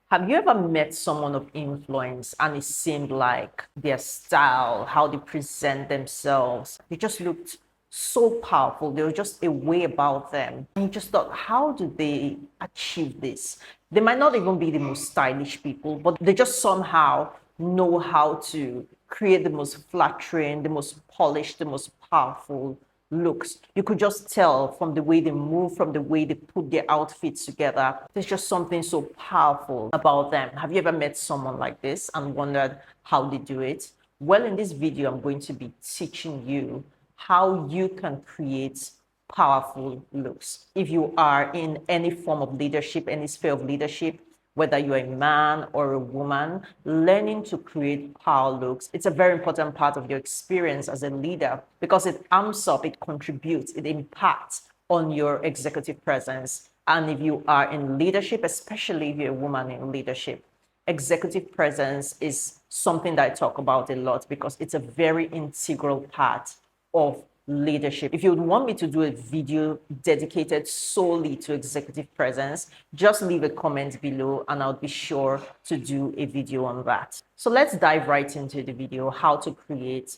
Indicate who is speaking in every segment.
Speaker 1: Have you ever met someone of influence and it seemed like their style, how they present themselves, they just looked so powerful. There was just a way about them. And you just thought, how do they achieve this? They might not even be the most stylish people, but they just somehow know how to create the most flattering, the most polished, the most powerful looks. You could just tell from the way they move, from the way they put their outfits together. There's just something so powerful about them. Have you ever met someone like this and wondered how they do it? Well, in this video, I'm going to be teaching you how you can create powerful looks. If you are in any form of leadership, any sphere of leadership, whether you're a man or a woman, learning to create power looks, it's a very important part of your experience as a leader because it amps up, it contributes, it impacts on your executive presence. And if you are in leadership, especially if you're a woman in leadership, executive presence is something that I talk about a lot because it's a very integral part of leadership. If you would want me to do a video dedicated solely to executive presence, just leave a comment below and I'll be sure to do a video on that. So let's dive right into the video, how to create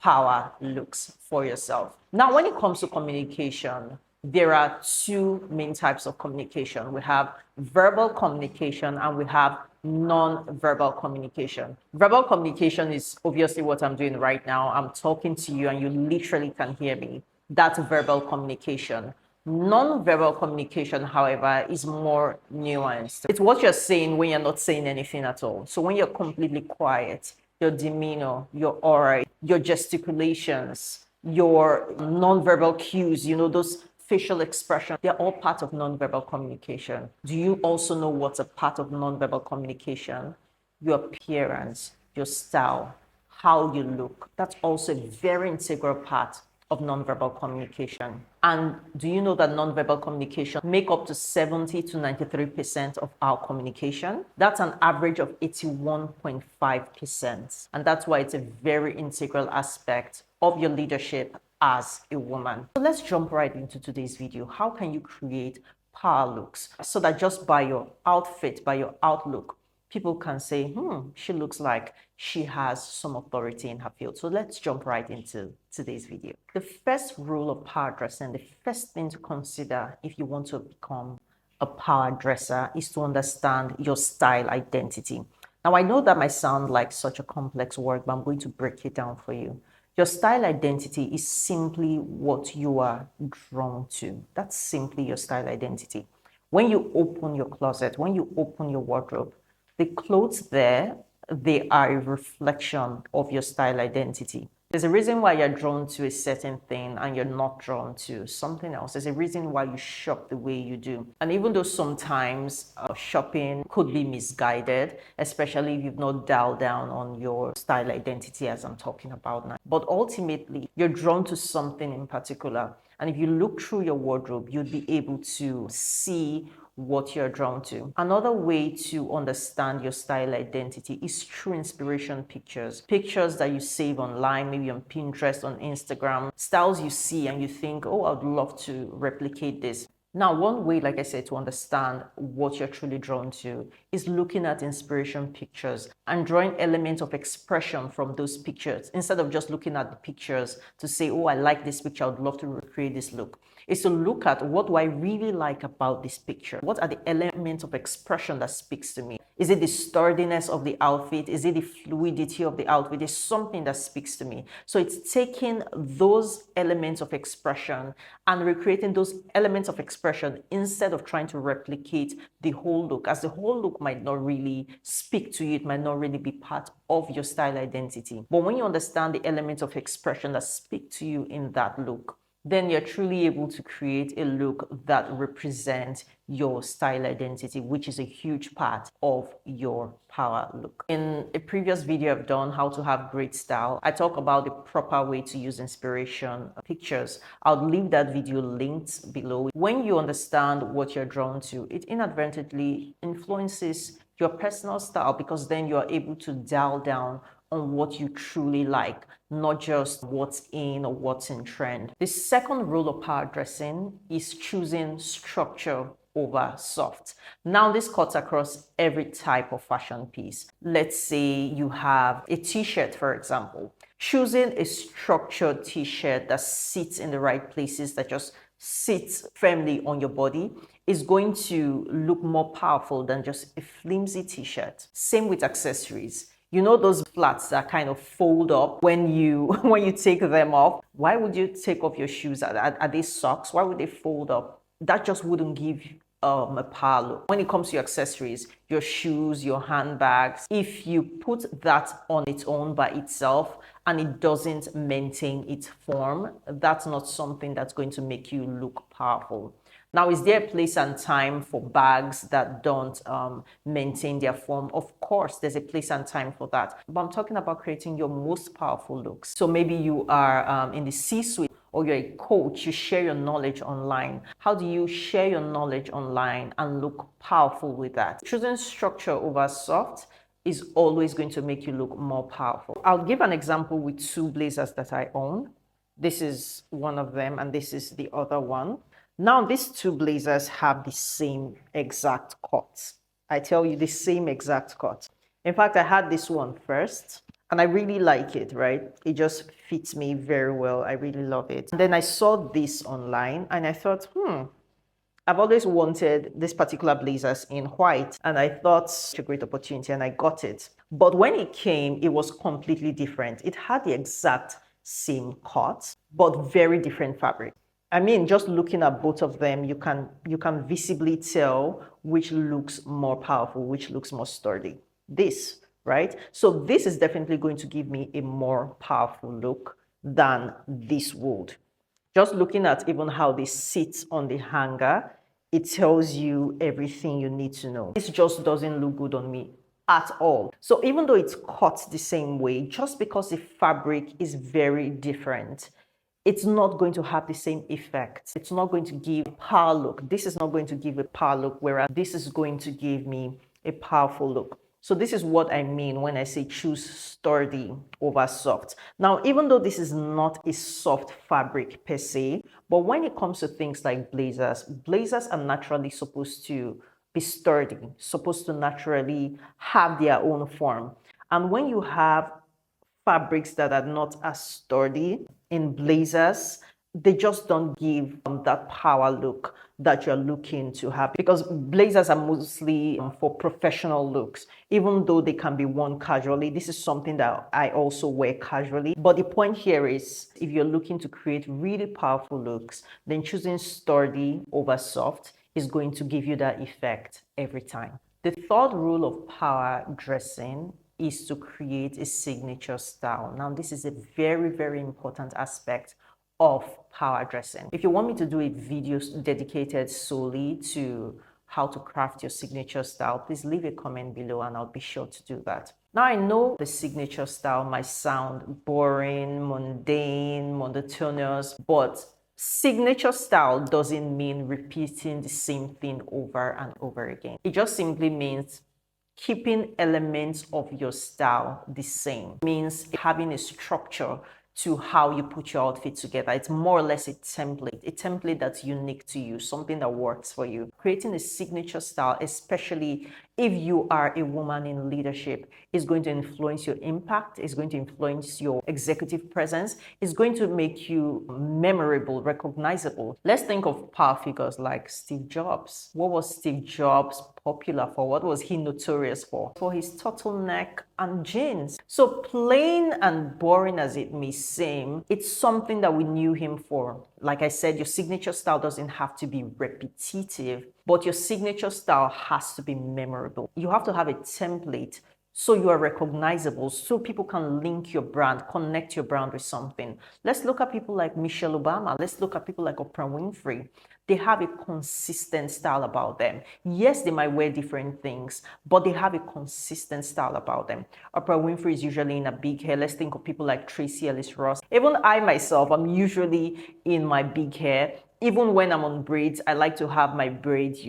Speaker 1: power looks for yourself. Now, when it comes to communication, there are two main types of communication. We have verbal communication and we have non-verbal communication. Verbal communication is obviously what I'm doing right now. I'm talking to you and you literally can hear me. That's verbal communication. Non-verbal communication, however, is more nuanced. It's what you're saying when you're not saying anything at all. So when you're completely quiet, your demeanor, your aura, your gesticulations, your non-verbal cues, those facial expression, they're all part of nonverbal communication. Do you also know what's a part of nonverbal communication? Your appearance, your style, how you look. That's also a very integral part of nonverbal communication. And do you know that nonverbal communication make up to 70 to 93% of our communication? That's an average of 81.5%. And that's why it's a very integral aspect of your leadership as a woman. So let's jump right into today's video. How can you create power looks so that just by your outfit, by your outlook, people can say, she looks like she has some authority in her field. So let's jump right into today's video. The first rule of power dressing, the first thing to consider if you want to become a power dresser is to understand your style identity. Now, I know that might sound like such a complex word, but I'm going to break it down for you. Your style identity is simply what you are drawn to. That's simply your style identity. When you open your closet, when you open your wardrobe, the clothes there, they are a reflection of your style identity. There's a reason why you're drawn to a certain thing and you're not drawn to something else. There's a reason why you shop the way you do. And even though sometimes shopping could be misguided, especially if you've not dialed down on your style identity as I'm talking about now. But ultimately, you're drawn to something in particular. And if you look through your wardrobe, you'd be able to see what you're drawn to. Another way to understand your style identity is through inspiration pictures. Pictures that you save online, maybe on Pinterest, on Instagram, styles you see and you think, oh, I'd love to replicate this. Now, one way, like I said, to understand what you're truly drawn to is looking at inspiration pictures and drawing elements of expression from those pictures instead of just looking at the pictures to say, oh, I like this picture, I would love to recreate this look. Is to look at what do I really like about this picture? What are the elements of expression that speaks to me? Is it the sturdiness of the outfit? Is it the fluidity of the outfit? Is something that speaks to me? So it's taking those elements of expression and recreating those elements of expression instead of trying to replicate the whole look, as the whole look might not really speak to you. It might not really be part of your style identity. But when you understand the elements of expression that speak to you in that look, then you're truly able to create a look that represents your style identity, which is a huge part of your power look. In a previous video I've done, how to have great style, I talk about the proper way to use inspiration pictures. I'll leave that video linked below. When you understand what you're drawn to, it inadvertently influences your personal style because then you're able to dial down on what you truly like, not just what's in or what's in trend. The second rule of power dressing is choosing structure over soft. Now this cuts across every type of fashion piece. Let's say you have a t-shirt, for example. Choosing a structured t-shirt that sits in the right places, that just sits firmly on your body, is going to look more powerful than just a flimsy t-shirt. Same with accessories. You know those flats that kind of fold up when you when you take them off? Why would you take off your shoes? Are they socks? Why would they fold up? That just wouldn't give a power look. When it comes to your accessories, your shoes, your handbags, if you put that on its own by itself and it doesn't maintain its form, that's not something that's going to make you look powerful. Now, is there a place and time for bags that don't maintain their form? Of course, there's a place and time for that. But I'm talking about creating your most powerful looks. So maybe you are in the C-suite, or you're a coach, you share your knowledge online. How do you share your knowledge online and look powerful with that? Choosing structure over soft is always going to make you look more powerful. I'll give an example with two blazers that I own. This is one of them and this is the other one. Now these two blazers have the same exact cut. I tell you, the same exact cut. In fact, I had this one first and I really like it, right? It just fits me very well. I really love it. And then I saw this online and I thought, I've always wanted this particular blazers in white, and I thought it's a great opportunity and I got it. But when it came, it was completely different. It had the exact same cut, but very different fabric. I mean, just looking at both of them, you can visibly tell which looks more powerful, which looks more sturdy. This, right? So this is definitely going to give me a more powerful look than this would. Just looking at even how this sits on the hanger, it tells you everything you need to know. This just doesn't look good on me at all. So even though it's cut the same way, just because the fabric is very different, it's not going to have the same effect. It's not going to give a power look. This is not going to give a power look, whereas this is going to give me a powerful look. So this is what I mean when I say choose sturdy over soft. Now, even though this is not a soft fabric per se, but when it comes to things like blazers, blazers are naturally supposed to be sturdy, supposed to naturally have their own form. And when you have fabrics that are not as sturdy in blazers, they just don't give that power look that you're looking to have, because blazers are mostly for professional looks. Even though they can be worn casually, this is something that I also wear casually. But the point here is, if you're looking to create really powerful looks, then choosing sturdy over soft is going to give you that effect every time. The third rule of power dressing is to create a signature style. Now, this is a very, very important aspect of power dressing. If you want me to do a video dedicated solely to how to craft your signature style, please leave a comment below and I'll be sure to do that. Now, I know the signature style might sound boring, mundane, monotonous, but signature style doesn't mean repeating the same thing over and over again. It just simply means keeping elements of your style the same. It means having a structure to how you put your outfit together. It's more or less a template that's unique to you, something that works for you. Creating a signature style, especially if you are a woman in leadership, is going to influence your impact, is going to influence your executive presence, is going to make you memorable, recognizable. Let's think of power figures like Steve Jobs. What was Steve Jobs popular for? What was he notorious for? For his turtleneck and jeans. So plain and boring as it may seem, it's something that we knew him for. Like I said, your signature style doesn't have to be repetitive, but your signature style has to be memorable. You have to have a template so you are recognizable, so people can link your brand, connect your brand with something. Let's look at people like Michelle Obama. Let's look at people like Oprah Winfrey. They have a consistent style about them. Yes, they might wear different things, but they have a consistent style about them. Oprah Winfrey is usually in a big hair. Let's think of people like Tracy Ellis Ross. Even I myself, I'm usually in my big hair. Even when I'm on braids, I like to have my braids,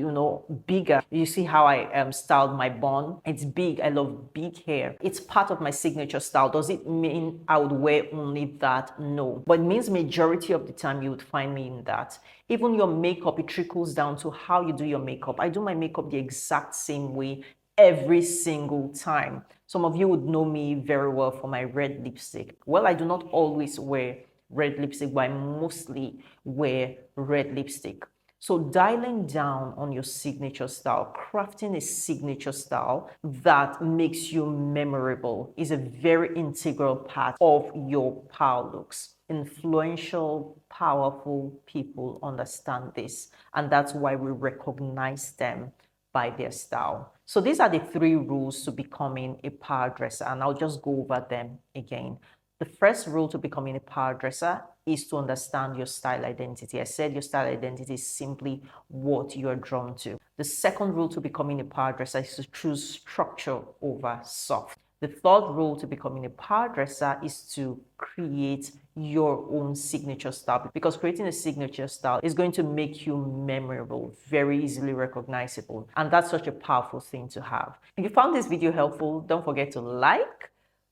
Speaker 1: bigger. You see how I styled my bun? It's big. I love big hair. It's part of my signature style. Does it mean I would wear only that? No. But it means majority of the time you would find me in that. Even your makeup, it trickles down to how you do your makeup. I do my makeup the exact same way every single time. Some of you would know me very well for my red lipstick. Well, I do not always wear red lipstick, but I mostly wear red lipstick. So dialing down on your signature style, crafting a signature style that makes you memorable is a very integral part of your power looks. Influential, powerful people understand this, and that's why we recognize them by their style. So these are the 3 rules to becoming a power dresser, and I'll just go over them again. The first rule to becoming a power dresser is to understand your style identity. I said your style identity is simply what you are drawn to. The second rule to becoming a power dresser is to choose structure over soft. The third rule to becoming a power dresser is to create your own signature style, because creating a signature style is going to make you memorable, very easily recognizable. And that's such a powerful thing to have. If you found this video helpful, don't forget to like,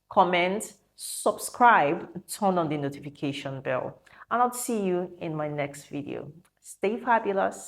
Speaker 1: comment, subscribe, turn on the notification bell. And I'll see you in my next video. Stay fabulous.